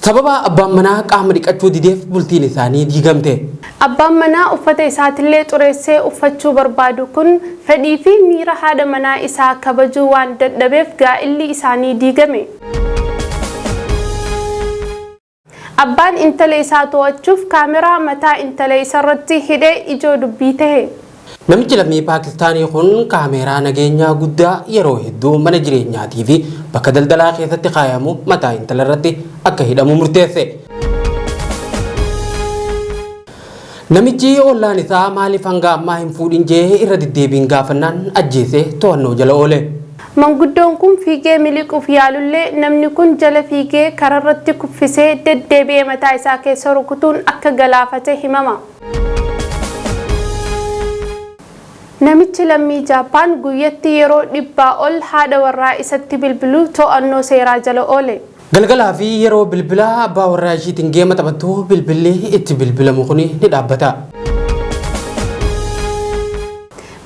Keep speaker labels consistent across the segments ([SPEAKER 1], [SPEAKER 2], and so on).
[SPEAKER 1] sababa abbaan manaa qaama dhiqachuu dideef bultiin isaanii diigamte.
[SPEAKER 2] Abbaan manaa uffata isaatillee xureessee uffachuu barbaadu kun fedhii fi miira haadha manaa isaa kabajuu waan dadhabeef gaa'illi isaanii diigame. Abbaan intala isaa to'achuuf kaameraa mataa intala isarratti hidhee ijoo dubbii ta'e.
[SPEAKER 1] Namichi lammii Paakistaanii kun kaameraa nageenyaa guddaa yeroo hedduu mana jireenyaatii fi bakka daldalaa keessatti kaayamu mataa intala irratti akka hidhamu murteesse. Namichi ollaan isaa maaliif hanga ammaa hin fuudhin jee irra deddeebiin gaafannaan ajjeesee to'annoo jala oole.
[SPEAKER 2] Manguddoon kun fiigee miliquuf yaalullee namni kun jala fiigee kararratti kuffisee deddeebi'ee mataa isaa keessa rukutuun akka galaafate himama. Namichi lammii Jaappaan guyyatti yeroo 100 ol haadha warraa isatti bilbiluu to'annoo seeraa jala oole.
[SPEAKER 1] Galgalaa fi yeroo bilbilaa abbaa warraa ishiitiin geema taphattu bilbilli itti bilbilamu kun ni dhaabbata.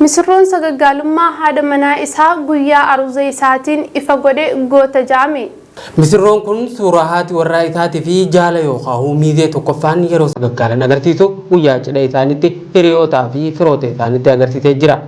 [SPEAKER 2] Misirroon sagaggaalummaa haadha manaa isaa guyyaa aruuza isaatiin ifa godhe goota jaame.
[SPEAKER 1] Misirroon kun suuraa haati warraa isaatii fi jaala yookaan miizee tokkoffaan yeroo sagaggaalan agarsiisu guyyaa cidha isaaniitti hiriyootaa fi firoota isaaniitti agarsiisee jira.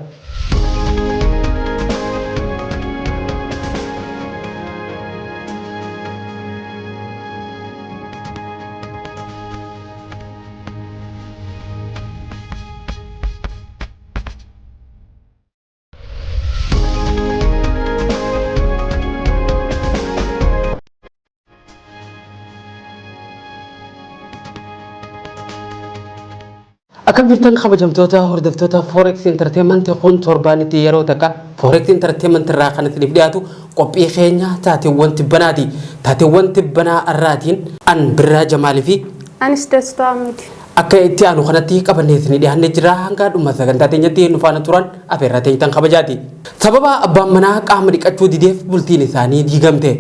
[SPEAKER 1] Akkam jirtan kabajamtoota hordoftoota Forex Entertainment kun torbaanitti yeroo takka Forex Entertainment irraa kan isiniif dhiyaatu qophii keenya taateewwan tibbanaati. Taateewwan tibbanaa irraatiin an Birraa Jamaalii fi
[SPEAKER 2] anis Dastaa Ahmedi
[SPEAKER 1] akka itti aanu kanatti qabannee isinii dhiyaannee jira. Hanga dhuma sagantaa teenyatti nu faana turan afeerraa teenyatan kabajaati. Sababa abbaan manaa qaama dhiqachuu dideef bultiin isaanii diigamte.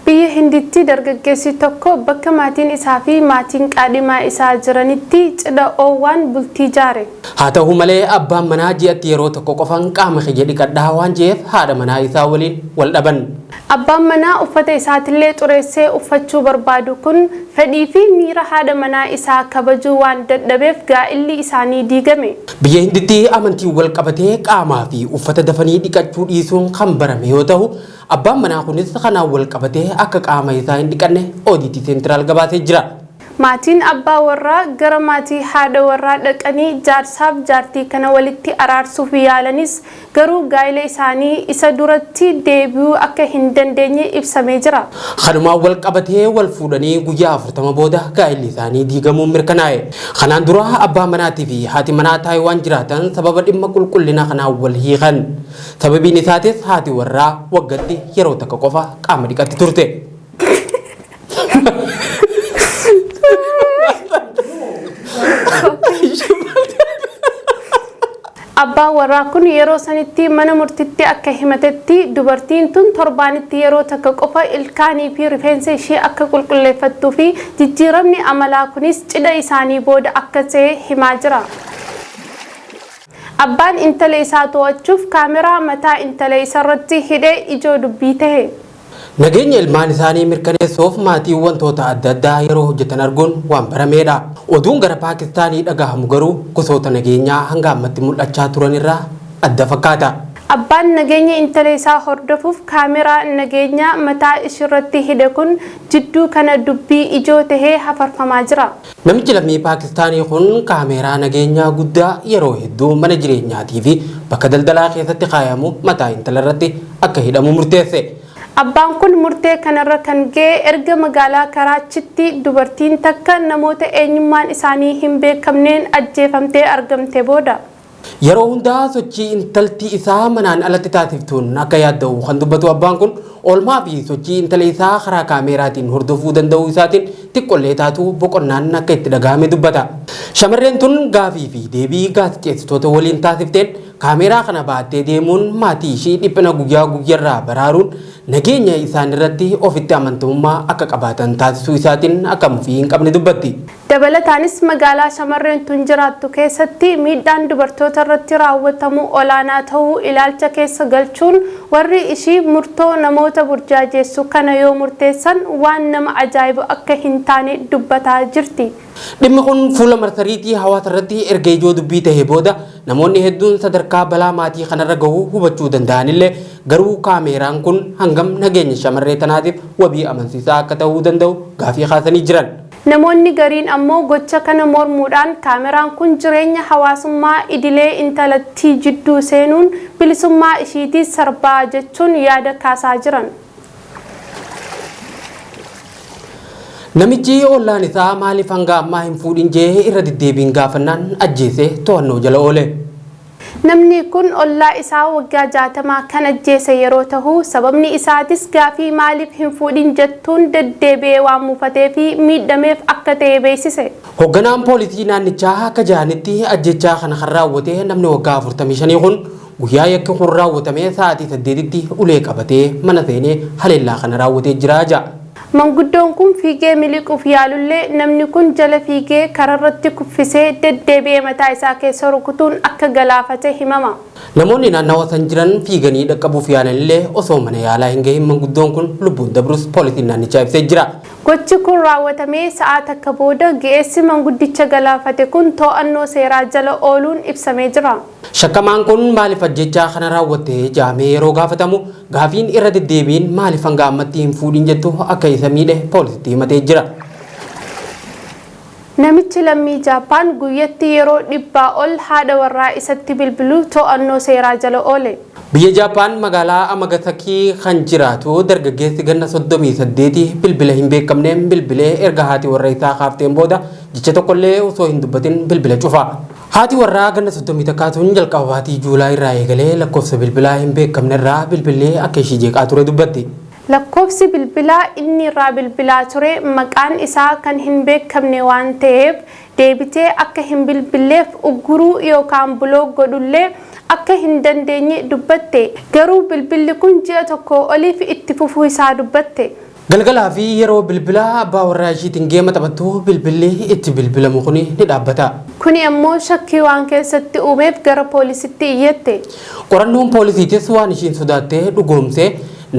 [SPEAKER 2] Biyya Hinditti dargaggeessi tokko bakka maatiin isaa fi maatiin qaadhimaa isaa jiranitti cidha oowwaan bultii jaare.
[SPEAKER 1] Haa ta'u malee abbaan manaa ji'atti yeroo tokko qofaan qaama kiyya dhiqadhaa waan jeef haadha manaa isaa waliin wal dhaban.
[SPEAKER 2] Abbaan manaa uffata isaatillee xureessee uffachuu barbaadu kun fedhii fi miira haadha manaa isaa kabajuu waan dadhabeef gaa'illi isaanii diigame.
[SPEAKER 1] Biyya Hinditti amantiin wal qabatee qaamaa fi uffata dafanii dhiqachuu dhiisuun kan barame yoo ta'u, abbaan manaa kunis kanaan wal qabatee akka qaama isaa hin dhiqanne ODT Central gabaasee jira.
[SPEAKER 2] Maatiin abbaa warraa gara maatii haadha warraa dhaqanii jaarsaaf jaartii kana walitti araarsuuf yaalanis garuu gaa'ila isaanii isa duratti deebi'uu akka hin dandeenye ibsamee jira.
[SPEAKER 1] Kanumaan wal qabatee wal fuudhanii guyyaa 40 booda gaa'illi isaanii diigamuun mirkanaa'e. Kanaan dura abbaa manaatii fi haati manaa Taayiwaan jiraatan sababa dhimma qulqullina kanaan wal hiikan. Sababiin isaatis haati warraa waggaatti yeroo takka qofa qaama dhiqatti turte.
[SPEAKER 2] Abbaan warraa kun yeroo sanitti mana murtiitti akka himatetti dubartiin tun torbaanitti yeroo takka qofa ilkaanii fi rifeensa ishee akka qulqulleeffattuu fi jijjiiramni amalaa kunis cidha isaanii booda akka ta'e himaa jira. Abbaan intala isaa to'achuuf kaameraa mataa intala isarratti hidhee ijoo dubbii ta'e.
[SPEAKER 1] Nageenya ilmaan isaanii mirkaneessuuf maatiin wantoota adda addaa yeroo hojjetan arguun waan barameedha. Oduun gara Paakistaanii dhagahamu garuu gosoota nageenyaa hanga ammatti mul'achaa turan irraa adda fakkaata.
[SPEAKER 2] Abbaan nageenya intala isaa hordofuuf kaameraa nageenyaa mataa isheerratti hidhe kun jidduu kana dubbii ijoo tahee hafarfamaa jira.
[SPEAKER 1] Namichi lammii Paakistaanii kun kaameraa nageenyaa guddaa yeroo hedduu mana jireenyaatii fi bakka daldalaa keessatti kaayamu mataa intala irratti akka hidhamu murteesse.
[SPEAKER 2] Abbaan kun murtee kanarra kan ga'e erga magaalaa Karaachitti dubartiin takka namoota eenyummaan isaanii hin beekamneen ajjeefamtee argamte booda.
[SPEAKER 1] Yeroo hundaa sochii intalti isaa manaan alatti taasiftuun akka yaadda'u kan dubbatu abbaan kun oolmaa fi sochii intala isaa karaa kaameraatiin hordofuu danda'uu isaatiin xiqqollee taatu boqonnaan akka itti dhagahame dubbata. Shamarreen tun gaafii fi deebii gaazexeessitoota waliin taasifteen kaameraa kana baattee deemuun maatii ishii dhiphina guyyaa guyyaarraa baraaruun nageenya isaan irratti ofitti amantamummaa akka qabaatan taasisuu isaatiin akka mufii hin qabne dubbatti.
[SPEAKER 2] Dabalataanis magaalaa shamarreen tun jiraattu keessatti miidhaan dubartoota irratti raawwatamu olaanaa ta'uu ilaalcha keessa galchuun warri ishii murtoo namoota burjaajessu kana yoo murteessan waan nama ajaa'ibu akka hin taane dubbataa jirti.
[SPEAKER 1] Dhimmi kun fuula marsariitii hawaasa irratti erga ijoo dubbii tahee booda namoonni hedduun sadarkaa balaa maatii kanarra gahuu hubachuu danda'anillee garuu kaameeraan kun hangam nageenya shamarree tanaatiif wabii amansiisaa akka ta'uu danda'u gaafii kaasanii jiran.
[SPEAKER 2] Namoonni gariin ammoo gocha kana mormuudhaan kaameraan kun jireenya hawaasummaa idilee intalattii jidduu seenuun bilisummaa ishiitii sarbaa jechuun yaada kaasaa jiran.
[SPEAKER 1] Namichi ollaan isaa maaliif hanga ammaa hin fuudhin jee irra deddeebiin gaafannaan ajjeesee to'annoo jala oole.
[SPEAKER 2] Namni kun ollaa isaa waggaa 60 kan ajjeese yeroo ta'u sababni isaatis gaafii maaliif hin fuudhin jettuun deddeebi'ee waan muufatee fi miidhameef akka ta'e beeksise.
[SPEAKER 1] Hoogganaan poolisii naannichaa akka jedhanitti ajjechaa kana kan raawwate namni waggaa 45 kun guyyaa yakki kun raawwatamee sa'aatii 8tti ulee qabatee mana seenee haleellaa kana raawwatee jira jedha.
[SPEAKER 2] Manguddoon kun fiigee miliquuf yaalullee namni kun jala fiigee kararratti kuffisee deddeebi'ee mataa isaa keessa rukutuun akka galaafate himama.
[SPEAKER 1] Namoonni naannawa san jiran fiiganii dhaqqabuuf yaalanillee osoo mana yaalaa hin gahin manguddoon kun lubbuun dabrus poolisiin naannichaa ibsee jira.
[SPEAKER 2] Gochi kun raawwatamee sa'aa takka booda geessi manguddicha galaafate kun to'annoo seeraa jala ooluun ibsamee jira.
[SPEAKER 1] Shakkamaan kun maaliif ajjechaa kana raawwatte jedhamee yeroo gaafatamu gaafiin irra deddeebiin maaliif hanga ammatti hin fuudhin jettu akka isa miidhe poolisitti himatee jira.
[SPEAKER 2] Namichi lammii Jaappaan guyyatti yeroo 100 ol haadha warraa isatti bilbiluu to'annoo seeraa jala oole.
[SPEAKER 1] Biyya Jaappaan magaalaa Amagasaki kan jiraatu dargaggeessi ganna 38 bilbila hin beekamneen bilbilee erga haati warra isaa kaafteen booda jecha tokkollee osoo hin dubbatin bilbila cufa. Haati warraa ganna 31 jalqaba baatii Juulaa irraa eegalee lakkoofsa bilbilaa hin beekamne irraa bilbilee akka ishii jeeqaa ture dubbatti.
[SPEAKER 2] Lakkoofsi bilbilaa inni irraa bilbilaa ture maqaan isaa kan hin beekamne waan ta'eef deebitee akka hin bilbilleef ugguruu yookaan buloog godhullee akka hin dandeenye dubbatte. Garuu bilbilli kun ji'a tokko oliif itti fufuu isaa dubbatte.
[SPEAKER 1] Galgalaa fi yeroo bilbilaa abbaa warraa ishiitiin geema taphattu bilbilli itti bilbilamu kun ni dhaabbata.
[SPEAKER 2] Kuni ammoo shakkii waan keessatti uumeef gara poolisitti iyyatte.
[SPEAKER 1] Qorannoon poolisiitis waan ishiin sodaattee dhugoomse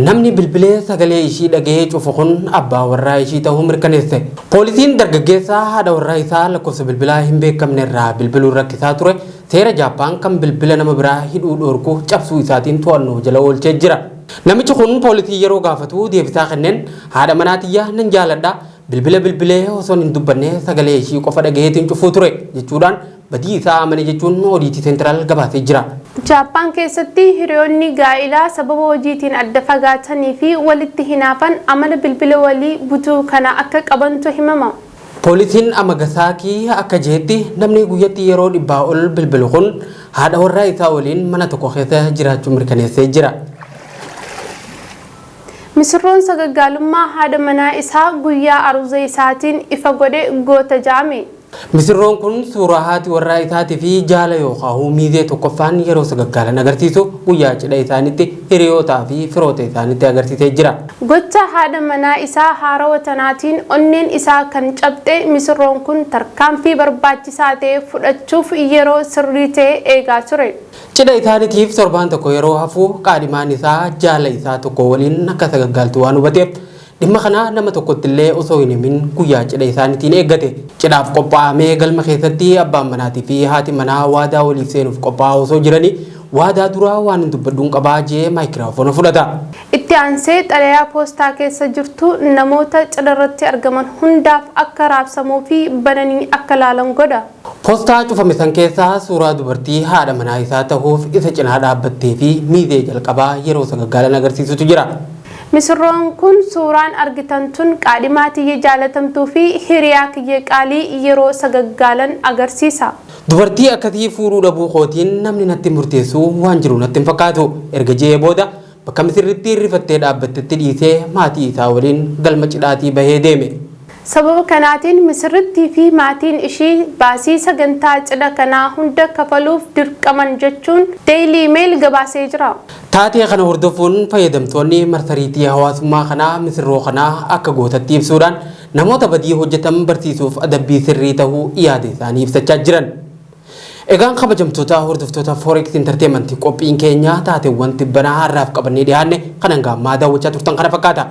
[SPEAKER 1] namni bilbilee sagalee ishii dhagee cufu kun abbaa warraa ishii ta'uu mirkaneesse. Poolisiin dargaggeessaa haadha warraa isaa lakkoofsa bilbilaa hin beekamne irraa bilbiluu rakkisaa ture seera Jaappaan kan bilbila nama biraa hidhuu dhorku cabsuu isaatiin to'annoo jala oolchee jira. Namichi kun poolisii yeroo gaafatu deebisaa kenneen haadha manaatiyyaa nan jaaladha bilbila bilbilee osoo hin dubbanne sagalee ishii qofa dhagayeetiin cufuu ture jechuudhaan badii isaa amane jechuun ODT Central gabaasee jira.
[SPEAKER 2] Jaappaan keessatti hiriyoonni gaa'ilaa sababa hojiitiin adda fagaatanii fi walitti hinaafan amala bilbila walii butuu kana akka qabantu himama.
[SPEAKER 1] Poolisiin Amagasaki akka jeetti namni guyyatti yeroo 100 ol bilbilu kun haadha warraa isaa waliin mana tokko keessa jiraachuu mirkaneessee jira.
[SPEAKER 2] Misirroon sagaggaalummaa haadha manaa isaa guyyaa aruuza isaatiin ifa godhe goota jaame.
[SPEAKER 1] Misirroon kun suuraa haati warraa isaatii fi jaala yookaan miizee tokkoffaan yeroo sagaggaalan agarsiisu guyyaa cidha isaaniitti hiriyootaa fi firoota isaaniitti agarsiisee jira.
[SPEAKER 2] Gocha haadha manaa isaa haarawa tanaatiin onneen isaa kan cabxe misirroon kun tarkaanfii barbaachisaa ta'e fudhachuuf yeroo sirrii ta'e eegaa ture.
[SPEAKER 1] Cidha isaaniitiif torbaan tokko yeroo hafu qaadhimaan isaa jaala isaa tokko waliin akka sagaggaaltu waan hubateef dhimma kana nama tokkotti illee osoo hin himin guyyaa cidha isaaniitiin eeggate. Cidhaaf qophaa'amee galma keessatti abbaan manaatii fi haati manaa waadaa waliif seenuuf qophaa'aa osoo jiranii waadaa duraa waan hin dubbadhuun qabaa jee maayikiraafoona fudhata.
[SPEAKER 2] Itti aansee xalayaa poostaa keessa jirtu namoota cidha irratti argaman hundaaf akka raabsamuu fi bananii akka laalan godha.
[SPEAKER 1] Poostaa cufame san keessaa suuraa dubartii haadha manaa isaa ta'uuf isa cinaa dhaabbattee fi miizee jalqabaa yeroo sagaggaalan agarsiisutu jira.
[SPEAKER 2] Misirroon kun suuraan argitan tun qaadhimaa tiyya jaalatamtuu fi hiriyaa kiyya qaalii yeroo sagaggaalan agarsiisa.
[SPEAKER 1] Dubartii akkasii fuudhuu dhabuu kootiin namni natti murteessu waan jiru natti hin fakkaatu. Erga jee booda bakka misirrittii rifattee dhaabbattetti dhiisee maatii isaa waliin galma cidhaatii bahee deeme.
[SPEAKER 2] Sababa kanaatiin misirrittii fi maatiin ishii baasii sagantaa cidha kanaa hunda kafaluuf dirqaman jechuun Daily Mail gabaasee jira.
[SPEAKER 1] Taatee kana hordofuun fayyadamtoonni marsariitii hawaasummaa kanaa misirroo kanaa akka gootatti ibsuudhaan namoota badii hojjetan barsiisuuf adabbii sirrii ta'uu yaada isaanii ibsachaa jiran. Egaan kabajamtoota hordoftoota Forex Entertainment qophiin keenya taateewwan tibbanaa har'aaf qabannee dhiyaanne kan hangaammaa daawwachaa turtan kana fakkaata.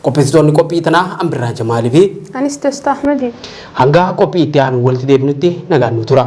[SPEAKER 1] Qopheessitoonni qophii tanaa Ambirraa Jamaalii fi
[SPEAKER 2] Anis Dastaa Ahmadi.
[SPEAKER 1] hanga qophii itti aanu walitti deebinutti nagaan nu tura.